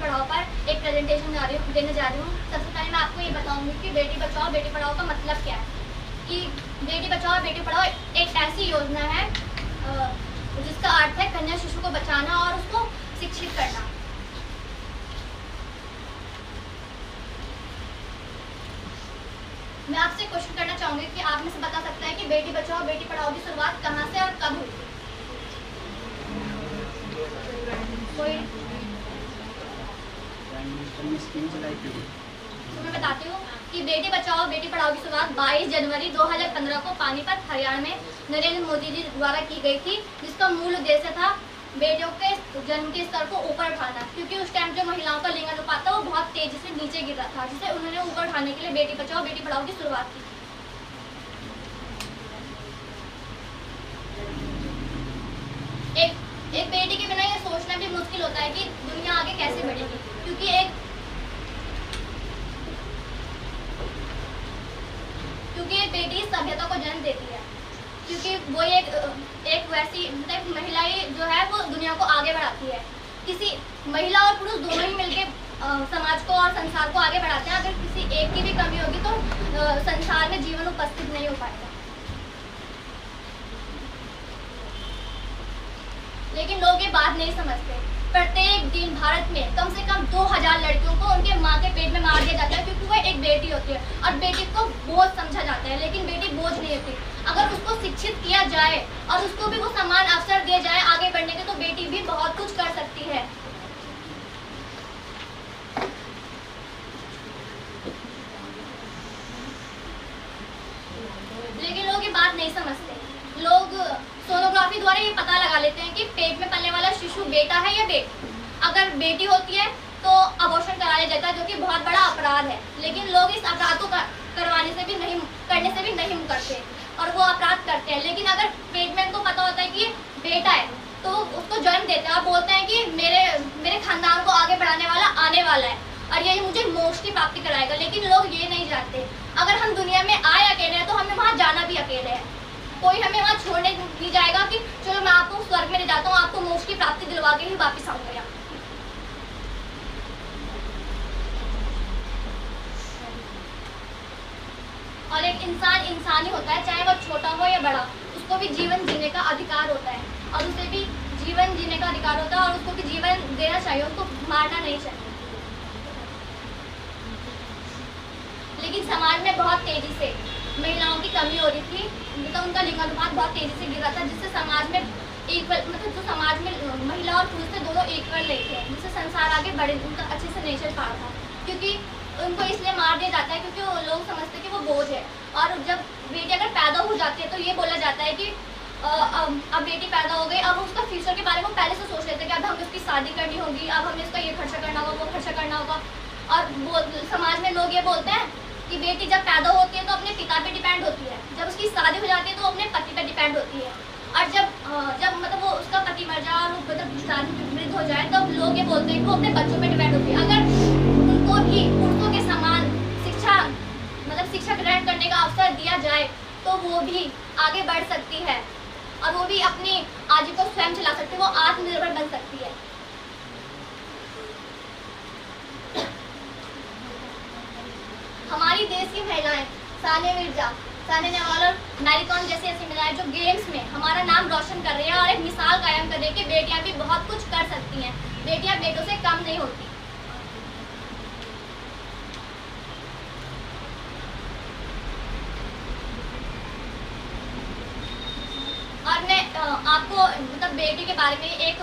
पढ़ाओ पर एक प्रेजेंटेशन देने जा रही हूँ। सबसे पहले मैं आपको ये बताऊंगी कि बेटी बचाओ बेटी पढ़ाओ का मतलब क्या है। कि बेटी बचाओ बेटी पढ़ाओ एक ऐसी योजना है जिसका अर्थ है कन्या शिशु को बचाना और उसको शिक्षित करना। मैं आपसे क्वेश्चन करना चाहूंगी कि आप में से बता सकता है कि बेटी बचाओ बेटी पढ़ाओ की शुरुआत कहाँ से और कब हुई थी? कोई? तो मैं बताती हूँ कि बेटी बचाओ बेटी पढ़ाओ की शुरुआत 22 जनवरी 2015 को पानीपत हरियाणा में नरेंद्र मोदी जी द्वारा की गई थी, जिसका मूल उद्देश्य था बेटियों के जन्म के स्तर को ऊपर उठाना, क्योंकि उस टाइम जो महिलाओं का लिंग अनुपात था वो बहुत तेजी से नीचे गिर रहा था, जिसे उन्होंने ऊपर उठाने के लिए बेटी बचाओ बेटी पढ़ाओ की शुरुआत की। एक बेटी के बिना ये सोचना भी मुश्किल होता है कि दुनिया आगे कैसे बढ़ेगी, क्योंकि एक बेटी सभ्यता को जन्म देती है, क्योंकि वो एक वैसी मतलब महिलाएं जो है वो दुनिया को आगे बढ़ाती है। किसी महिला और पुरुष दोनों ही मिलकर समाज को और संसार को आगे बढ़ाते हैं। अगर किसी एक की भी कमी होगी तो संसार में जीवन उपस्थित नहीं हो पाएगा। लेकिन लोग ये बात नहीं समझते। प्रत्येक दिन भारत में कम से कम 2000 लड़कियों को उनके माँ के पेट में मार दिया जाता है, क्योंकि वह एक बेटी होती है और बेटी को बोझ समझा जाता है। लेकिन बेटी बोझ नहीं होती। अगर उसको शिक्षित किया जाए और उसको भी वो समान अवसर दिए जाए आगे बढ़ने के, तो बेटी भी बहुत कुछ कर सकती है। लेकिन लोग ये बात नहीं समझते। लोग सोनोग्राफी द्वारा ये पता लगा लेते हैं कि पेट में पलने वाला शिशु बेटा है या बेटी। अगर बेटी होती है तो अबॉर्शन करा लिया जाता है, जो कि बहुत बड़ा अपराध है। लेकिन लोग इस अपराध को करने से भी नहीं करते और वो अपराध करते हैं। लेकिन अगर पेट में उनको पता होता है कि बेटा है तो उसको जन्म देते हैं और बोलते हैं कि मेरे खानदान को आगे बढ़ाने वाला आने वाला है और ये मुझे मोक्ष की प्राप्ति कराएगा। लेकिन लोग ये नहीं जानते, अगर हम दुनिया में आए अकेले हैं तो हमें वहाँ जाना भी अकेले है। कोई हमें वहाँ छोड़ने नहीं जाएगा कि चलो मैं आपको स्वर्ग में ले जाता हूँ, आपको मोक्ष की प्राप्ति दिलवा के ही वापस आऊंगा। और एक इंसान ही होता है, चाहे वह छोटा हो या बड़ा, उसको भी जीवन जीने का अधिकार होता है और उसे भी जीवन जीने का अधिकार होता है और उसको भी जीवन देना चाहिए, उसको मारना नहीं चाहिए। लेकिन समाज में बहुत तेजी से महिलाओं की कमी हो रही थी, मतलब उनका लिंग अनुपात बहुत तेजी से गिर रहा था, जिससे समाज में इक्वल मतलब जो समाज में महिला और पुरुष थे दोनों इक्वल नहीं थे, जिससे संसार आगे बढ़े उनका अच्छे से नहीं चल पा रहा था। क्योंकि उनको इसलिए मार दिया जाता है क्योंकि वो लोग समझते कि वो बोझ है। और जब बेटी अगर पैदा हो जाती है तो ये बोला जाता है कि अब बेटी पैदा हो गई, अब उसका फ्यूचर के बारे में पहले से सोच लेते हैं कि अब हमें उसकी शादी करनी होगी, अब हमें इसका ये खर्चा करना होगा, वो खर्चा करना होगा। और समाज में लोग ये बोलते हैं कि बेटी जब पैदा होती है तो अपने पिता पे डिपेंड होती है, जब उसकी शादी हो जाती है तो वो अपने पति पे डिपेंड होती है, और जब मतलब वो उसका पति मर जाए और वो मतलब शादी वृद्ध हो जाए तब लोग ये बोलते हैं कि वो अपने बच्चों पे डिपेंड होती है। अगर उनको भी पुरुषों के समान शिक्षा ग्रहण करने का अवसर दिया जाए तो वो भी आगे बढ़ सकती है और वो भी अपनी आजीविका को स्वयं चला सकती है, वो आत्मनिर्भर बन सकती है। हमारी देश की महिलाएं सानिया मिर्जा, सानिया नेहवाल और मैरी कॉम जैसी ऐसी महिलाएं जो गेम्स में हमारा नाम रोशन कर रही है और एक मिसाल कायम कर रही है कि बेटियां भी बहुत कुछ कर सकती हैं, बेटियां बेटों से कम नहीं होती। और मैं आपको मतलब बेटी के बारे में एक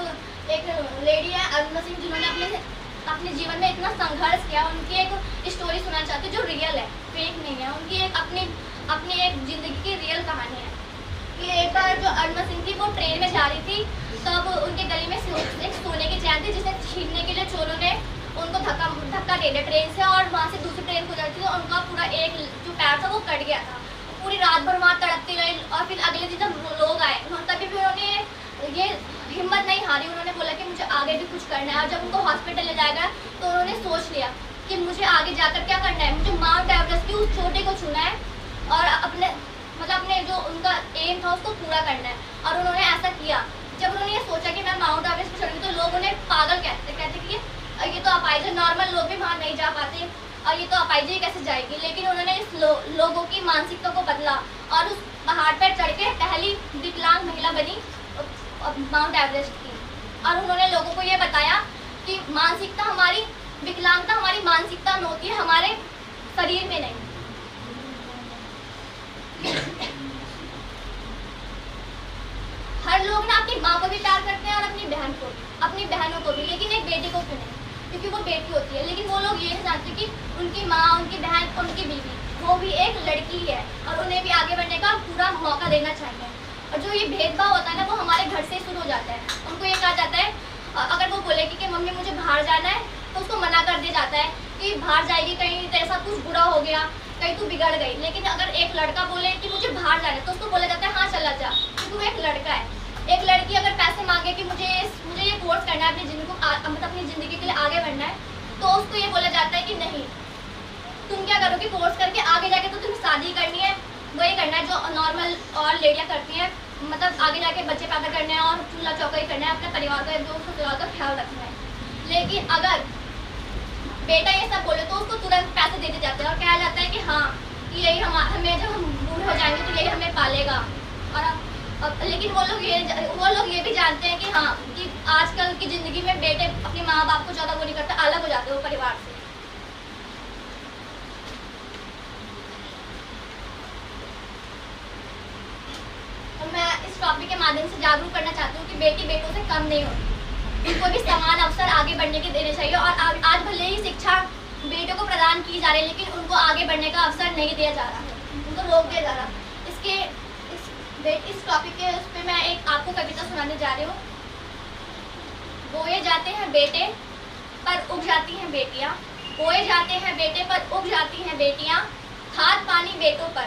लेडी है अरुणा सिंह, जिन्होंने अपने जीवन में इतना संघर्ष किया, उनकी एक स्टोरी सुनाना चाहती हूँ जो रियल है, फेक नहीं है। उनकी एक अपनी एक जिंदगी की रियल कहानी है कि एक बार जो अरुणा सिंह थी वो ट्रेन में जा रही थी, तब उनके गले में एक सोने की चैन थी जिसे छीनने के लिए चोरों ने उनको धक्का दे दिया ट्रेन से और वहाँ से दूसरी ट्रेन गुजरती थी और उनका पूरा एक जो पैर था वो कट गया था। पूरी रात भर वहाँ तड़पती रही और फिर अगले दिन जब लोग आए तभी भी उन्होंने ये हिम्मत नहीं हारी, उन्होंने बोला कि मुझे आगे भी कुछ करना है। और जब उनको हॉस्पिटल ले जाएगा तो उन्होंने सोच लिया कि मुझे आगे जाकर क्या करना है, मुझे माउंट एवरेस्ट की उस चोटी को छूना है और अपने जो उनका एम था उसको पूरा करना है। और उन्होंने ऐसा किया। जब उन्होंने ये सोचा कि मैं माउंट एवरेस्ट पर चढ़ूंगी तो लोग उन्हें पागल कहते कि ये तो अपाहिज है, नॉर्मल लोग भी वहाँ नहीं जा पाते और ये तो अपाहिज ही कैसे जाएगी। लेकिन उन्होंने इस लोगों की मानसिकता को बदला और उस पहाड़ पर चढ़ के पहली विकलांग महिला बनी माउंट एवरेस्ट की। और उन्होंने लोगों को ये बताया कि मानसिकता हमारी, विकलांगता हमारी मानसिकता में होती है, हमारे शरीर में नहीं। हर लोग ना अपनी माँ को भी प्यार करते हैं और अपनी बहन को, अपनी बहनों को भी, लेकिन एक बेटी को क्यों नहीं, क्योंकि वो बेटी होती है। लेकिन वो लोग ये नहीं जानते कि उनकी माँ, उनकी बहन, उनकी बीवी, वो भी एक लड़की है और उन्हें भी आगे बढ़ने का पूरा मौका देना चाहिए। और जो ये भेदभाव होता है ना, वो हमारे घर से शुरू हो जाता है। उनको ये कहा जाता है, अगर वो बोलेगी कि मम्मी मुझे बाहर जाना है, तो उसको मना कर दिया जाता है कि बाहर जाएगी कहीं तेरे साथ कुछ बुरा हो गया, कहीं तू बिगड़ गई। लेकिन अगर एक लड़का बोले कि मुझे बाहर जाना है, तो उसको बोला जाता है हाँ चला जा, क्योंकि वो एक लड़का है। एक लड़की अगर पैसे मांगे कि मुझे ये कोर्स करना है, अपनी जिंदगी को मतलब अपनी ज़िंदगी के लिए आगे बढ़ना है, तो उसको ये बोला जाता है कि नहीं, तुम क्या करोगे, कोर्स करके आगे जाके तो तुम्हें शादी करनी है, वही करना है जो नॉर्मल और लेडियाँ करती हैं, मतलब आगे जाके बच्चे पैदा करने हैं और चूल्हा चौका करना है, अपने परिवार का, जो परिवार का ख्याल रखना है। लेकिन अगर बेटा ये सब बोले तो उसको तुरंत पैसे दे दिए जाते हैं और कहा जाता है कि हाँ यही हमें जब हम बूढ़े हो जाएंगे तो यही हमें पालेगा। और लेकिन वो लोग ये भी जानते हैं कि हाँ कि आजकल की ज़िंदगी में बेटे अपने माँ बाप को ज़्यादा वो नहीं करते, अलग हो जाते हैं वो परिवार से। तो मैं इस टॉपिक के माध्यम से जागरूक करना चाहती हूँ कि बेटी बेटों से कम नहीं होती, उनको भी समान अवसर आगे बढ़ने के देने चाहिए। और आज भले ही शिक्षा बेटों को प्रदान की जा रही है, लेकिन उनको आगे बढ़ने का अवसर नहीं दिया जा रहा है, उनको रोक दिया जा रहा है। इस टॉपिक के उस पर मैं एक आपको कविता सुनाने जा रही हूँ। बोए जाते हैं बेटे पर उग जाती हैं बेटियाँ, बोए जाते हैं बेटे पर उग जाती हैं बेटियाँ, खाद पानी बेटों पर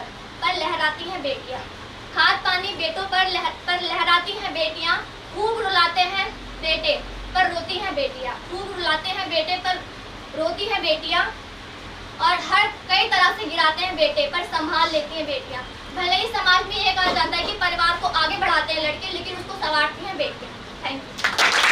लहराती हैं बेटियाँ, खाद पानी बेटों पर लहराती हैं बेटियाँ, खूब रुलाते हैं बेटे पर रोती हैं बेटियाँ, खूब रुलाते हैं बेटे पर रोती हैं बेटियाँ, और हर कई तरह से गिराते हैं बेटे पर संभाल लेती हैं बेटियाँ। भले ही समाज में ये कहा जाता है कि परिवार को आगे बढ़ाते हैं लड़के, लेकिन उसको संवारती हैं बेटियाँ। Thank you.